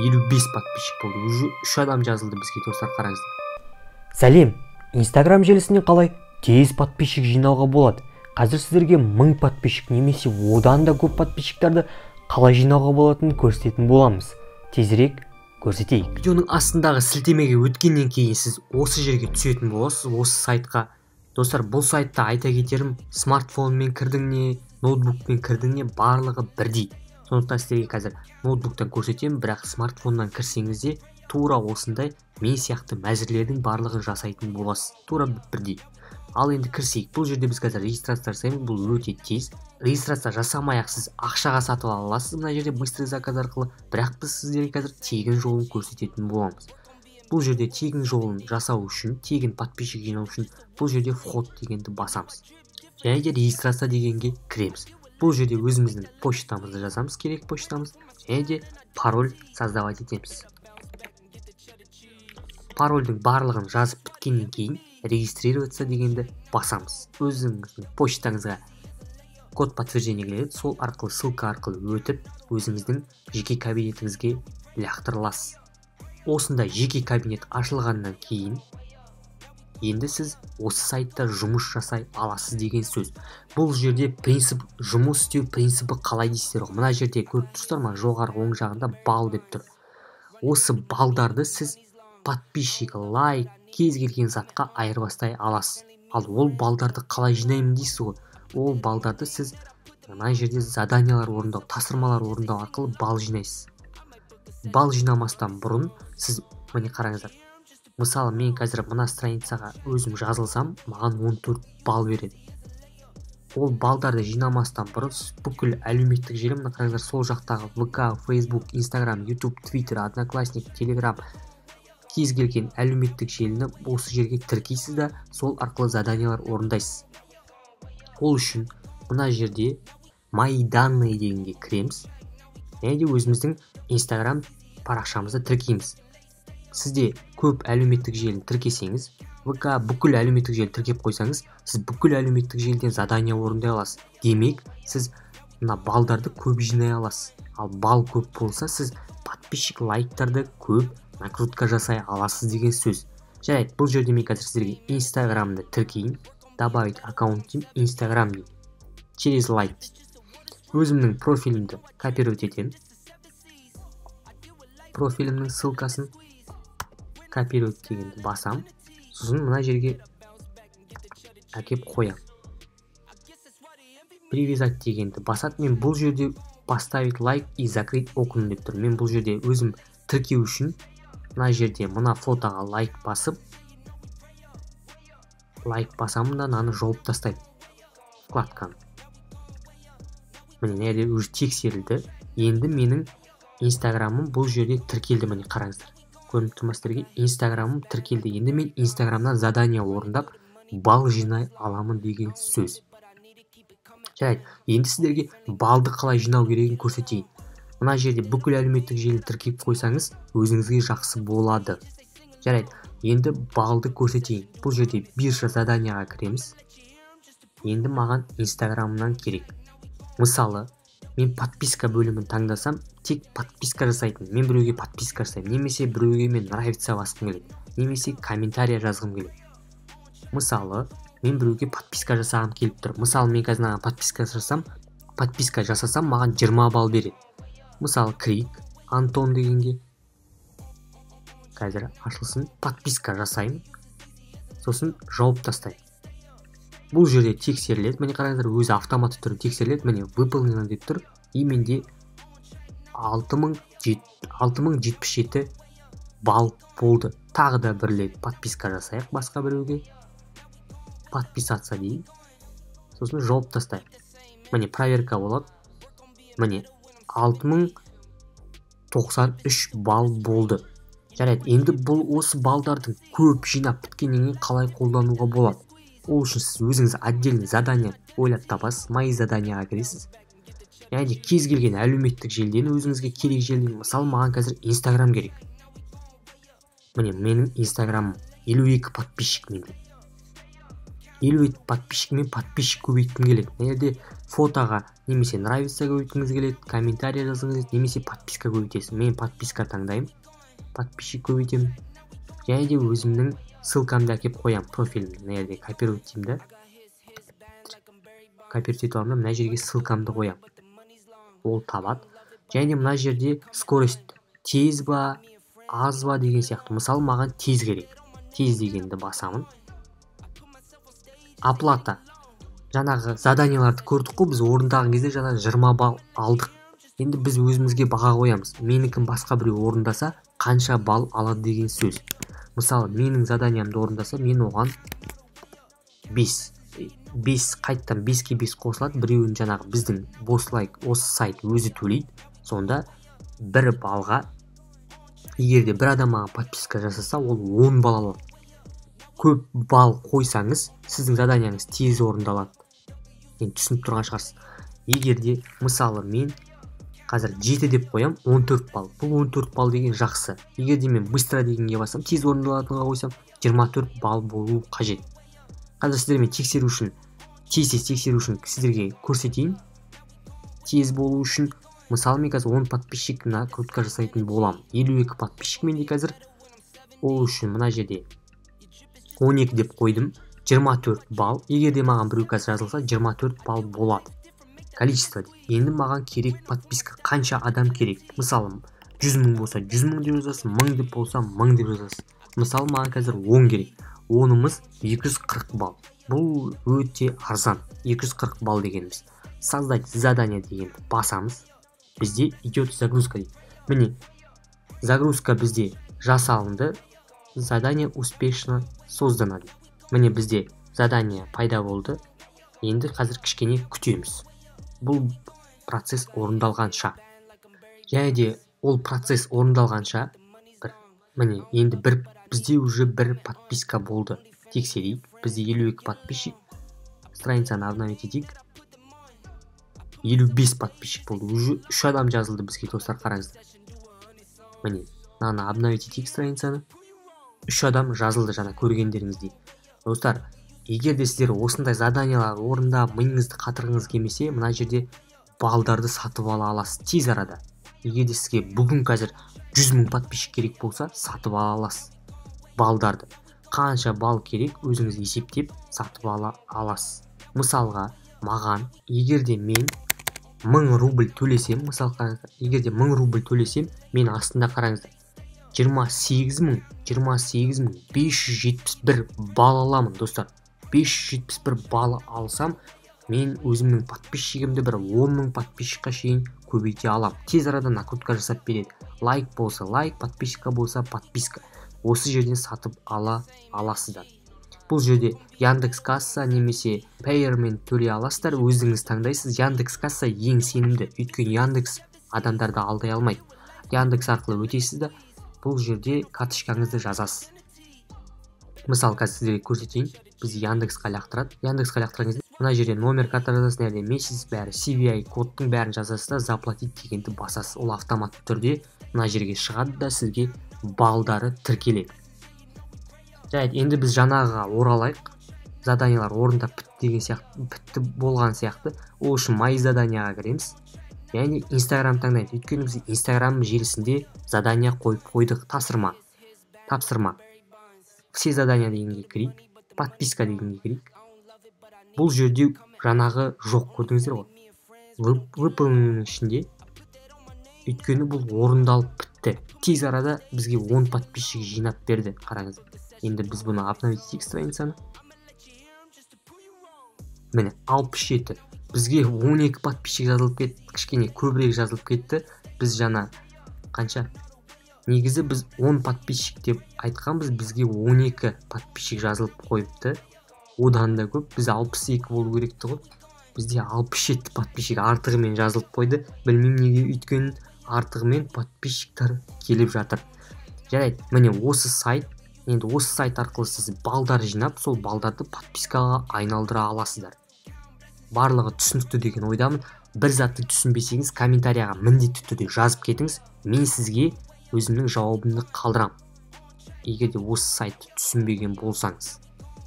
55 подписчик болды. Уже 3 адам жазылды бізге, достар, қараңыздар. Сәлем, Instagram желісінен қалай тез подписчик жинауға болады? Қазір сіздерге 1000 подписчик немесе одан да көп подписчиктарды қалай жинауға болатынын көрсететін боламыз. Тезірек көрсетейік. Видеоның астындағы сілтемеге өткеннен кейін сіз осы жерге түсетін боласыз, осы сайтқа. Достар, бұл сайтта айта кетерім, смартфонмен кірдің не, ноутбукпен кірдің не, барлығы бірдей. Сондықтан сіздерге қазір ноутбуктан көрсетемін, бірақ смартфоннан кірсеңіз де тура осындай мен сияқты мәзірлердің барлығын жасайтын боласыз. Тура бірдей. Ал енді кірсейік. Бұл жерде біз қазір регистрация жасаймыз. Бұл өте тез. Регистрация жасамай-ақ сіз ақшаға сатып ала аласыз мына жерде быстрый заказ арқылы. Бірақ біз сіздерге қазір тегін жолын көрсететін боламыз. Бұл жерде тегін жолын жасау үшін, тегін подписчик жинау үшін бұл жерде вход дегенді басамыз. Және де регистрация дегенге кіреміз. Бұл жерде өзіміздің почтамызды жазамыз, керек почтамыз, және де пароль создавать етеміз. Парольдің барлығын жазып біткеннен кейін регистрироваться дегенді басамыз. Өзіңіздің почтаңызға код подтверждение келеді, сол арқылы ссылка арқылы өтіп, өзіңіздің жеке кабинетіңізге лақтырыласыз. Осында жеке кабинет ашылғаннан кейін енді сіз осы сайтта жұмыс жасай аласыз деген сөз. Бұл жерде принцип, жұмыс істеу принципі қалай дейсіздер ғой. Мына жерде көріп тұрсыздар ма, жоғарғы оң жағында бал деп тұр. Осы балдарды сіз подписчик, лайк, кез келген затқа айырбастай аласыз. Ал ол балдарды қалай жинаймын дейсіз ғой. Ол балдарды сіз мына жерде заданиялар орындау, тапсырмалар орындау арқылы бал жинайсыз. Бал жинамастан бұрын сіз міне қараңыздар. Мысалы, мен қазір мына страницаға өзім жазылсам, маған 14 бал береді. Ол балдарды жинамастан бұрын сіз бүкіл әлеуметтік желі, мына қараңыздар, сол жақтағы ВК, Facebook, Instagram, YouTube, Twitter, Одноклассник, Telegram, кез келген әлеуметтік желіні осы жерге тіркейсіз да, сол арқылы заданиялар орындайсыз. Ол үшін мына жерде мои данные дегенге кіреміз. Және де өзіміздің Instagram парақшамызды тіркейміз. Сізде көп әлеуметтік желіні тіркесеңіз, ВК бүкіл әлеуметтік желі тіркеп қойсаңыз, сіз бүкіл әлеуметтік желіден задания орындай аласыз. Демек, сіз мына балдарды көп жинай аласыз. Ал бал көп болса, сіз подписчик, лайктарды көп накрутка жасай аласыз деген сөз. Жарайды, бұл жерде мен қазір сіздерге Instagram'ды тіркейін, добавить аккаунт деймін, Instagram деймін. Через лайк дейді. Өзімнің профилімді копировать етемін. Профилімнің ссылкасын копировать дегенді басам. Сосын мына жерге әкеп қоям. Привязать дегенді басат. Мен бұл жерде поставить лайк и закрыть окно деп тұр. Мен бұл жерде өзім тіркеу үшін мына жерде мына фотоға лайк басып, лайк басамын да мынаны жауып тастаймын. Вкладканы. Міне жерде уже тексерілді. Енді менің Инстаграмым бұл жерде тіркелді, міне қараңыздар. Көрініп тұрмасыздарге Инстаграмым тіркелді. Енді мен Инстаграмнан задания орындап бал жинай аламын деген сөз. Жарайды, енді сіздерге балды қалай жинау керегін көрсетейін. Мына жерде бүкіл әлеуметтік желі тіркеп қойсаңыз, өзіңізге жақсы болады. Жарайды, енді балды көрсетейін. Бұл жерде биржа заданияға кіреміз. Енді маған Инстаграмымнан керек. Мысалы, мен подписка бөлімін таңдасам, тек подписка жасайтын. Мен біреуге подписка жасаймын, немесе біреуге мен нравится басқым келеді, немесе комментария жазғым келеді. Мысалы, мен біреуге подписка жасағым келіп тұр. Мысалы, мен қазір подписка жасасам, маған 20 бал береді. Мысалы, крик, Антон дегенге қазір ашылсын, подписка жасаймын. Сосын жауып тастаймын. Бұл жерде тексеріледі. Міне қараңыздар, өзі автоматты түрде тексеріледі. Міне выполнено деп тұр. И менде 6077 бал болды. Тағы да бір рет подписка жасайық басқа біреуге. Подписаться дейін. Сосын жауып тастайық. Міне проверка болады. Міне 6093 бал болды. Жарайды, енді бұл осы балдардың көп жинап біткеннен қалай қолдануға болады? Ол үшін сіз өзіңіз отдельный задание ойлап табасыз, мои заданияға кіресіз. Яғни кез келген әлеуметтік желіден өзіңізге керек желіден, мысалы маған қазір Instagram керек. Міне менің Instagram 52 подписчик менде. 52 подписчик мен подписчик көбейткім келеді. Мына жерде фотоға немесе нравится көбейткіңіз келеді, комментарий жазғыңыз келеді, немесе подписка көбейтесіз. Мен подписка таңдаймын, подписчик көбейтемін. Және де өзімнің ссылкамды әкеп қоям, профилімді мына жерде копируйтеймін да. Копируйтеп аламын да, мына жерге ссылкамды қоям. Ол табады. Және де мына жерде скорость тез ба, аз ба деген сияқты. Мысалы, маған тез керек. Тез дегенді басамын. Оплата. Жаңағы заданияларды көрдік қой, біз орындаған кезде жаңа 20 балл алдық. Енді біз өзімізге баға қоямыз. Менікін басқа біреу орындаса, қанша балл алады деген сөз. Мысалы, менің заданиямды орындаса, мен оған 5 қайттан 5-ке 5 қосылады. Біреуін жаңағы біздің Boss-Like осы сайт өзі төлейді. Сонда 1 балға, егерде бір адам маған подписка жасаса, ол 10 балл алады. Көп балл қойсаңыз, сіздің заданияңыз тез орындалады. Енді түсініп тұрған шығарсыз. Егерде, мысалы, мен қазір 7 деп қоям, 14 балл. Бұл 14 балл деген жақсы. Егерде мен быстро дегенге басам, тез орындалатынға қойсам, 24 балл болу қажет. Қазір сіздермен тексеру үшін, тез тексеру үшін сіздерге көрсетейін. Тез болу үшін, мысалы, мен қазір 10 подписчик накрутка жасайтын болам. 52 подписчик менде қазір. Ол үшін мына жерде 12 деп қойдым, 24 балл. Егерде маған біреу қазір жазылса, 24 балл болады. Количество. Енді маған керек подписка. Қанша адам керек? Мысалы, 100 мың болса, 100 мың деп жазасыз, 1000 деп болса, 1000 деп жазасыз. Мысалы, маған қазір 10 керек. Онымыз 240 балл. Бұл өте арзан. 240 балл дегеніміз. Создать задание дегенді басамыз. Бізде идет загрузка дейді. Міне, загрузка бізде жасалынды. Задание успешно создано дейді. Міне, бізде задание пайда болды. Енді қазір кішкене күтеміз. Бұл процесс орындалғанша. Және де ол процесс орындалғанша, міне, енді бізде уже бір подписка болды. Тексерейік. Бізде 52 подписчик. Страницаны обновить етейік. 55 подписчик болды. Уже 3 адам жазылды бізге, достар, қараңыздар. Міне, мынаны обновить етейік страницаны. 3 адам жазылды, жаңа көргендеріңіздей. Достар, егер де сіздер осындай заданиялар орындап миыңызды қатырғыңыз келмесе, мына жерде балдарды сатып ала аласыз тез арада. Егер де сізге бүгін қазір 100 мың подписчик керек болса, сатып ала аласыз балдарды. Қанша балл керек, өзіңіз есептеп сатып ала аласыз. Мысалға, маған егерде мен 1000 рубль төлесем, мысалы қараңыздар, егерде 1000 рубль төлесем, мен астында қараңыздар, 28571 балл аламын, достар. 571 балл алсам, мен өзімнің подписчигімді бір 10 мың подписчикқа шейін көбейте алам. Тез арада накрутка жасап береді. Лайк болса лайк, подписчика болса подписка. Осы жерден сатып ала аласыздар. Бұл жерде Яндекс.Касса немесе Payer-мен төлей аласыздар, өзіңіз таңдайсыз. Яндекс.Касса ең сенімді, өйткені Яндекс адамдарды алдай алмайды. Яндекс арқылы өтесіз де, бұл жерде карточкаңызды жазасыз. Мысалы, қазір сіздерге көрсетейін. Біз Яндексқа лақтырады. Яндексқа лақтырған кезде мына жерде номер карта жазасыз, нәрде месяц бәрі, CVI кодтың бәрін жазасыз да, заплатить дегенді басасыз. Ол автоматты түрде мына жерге шығады да, сізге балдары тіркеледі. Жарайды, енді біз жаңағыға оралайық. Заданиялар орындап бітті болған сияқты. Ол үшін мои заданияға кіреміз. Яғни Instagram таңдайды. Өйткені біз Instagram желісінде задания қойып қойдық. Тапсырма. Все задания дегенге кірейік. Подписка дегенге кірейік. Бұл жерде жаңағы жоқ, көрдіңіздер ғой. Выполненің ішінде. Өйткені бұл орындалып бітті. Тез арада бізге 10 подписчик жинап берді. Қараңыздар. Енді біз бұны обновить етейік страницаны. Міне, 67. Бізге 12 подписчик жазылып кетті. Кішкене көбірек жазылып кетті. Біз жаңа қанша? Негізі біз 10 подписчик деп айтқанбыз, бізге 12 подписчик жазылып қойыпты. Одан да көп, біз 62 болу керекті ғой. Бізде 67 подписчик артығымен жазылып қойды. Білмеймін неге, өйткені артығымен подписчиктар келіп жатыр. Жарайды, міне осы сайт. Енді осы сайт арқылы сіз балдар жинап, сол балдарды подпискаға айналдыра аласыздар. Барлығы түсінікті деген ойдамын. Бір затты түсінбесеңіз, комментарияға міндетті түрде жазып кетіңіз. Мен сізге өзімнің жауабымды қалдырам. Егерде осы сайтты түсінбеген болсаңыз.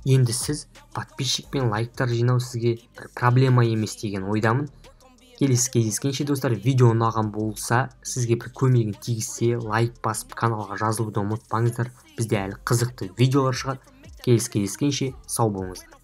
Енді сіз подписчик пен лайктар жинау сізге бір проблема емес деген ойдамын. келесі кездескенше достар, видео ұнаған болса, сізге бір көмегін тигізсе, лайк басып каналға жазылуды ұмытпаңыздар. Бізде әлі қызықты видеолар шығады. Келесі кездескенше сау болыңыздар.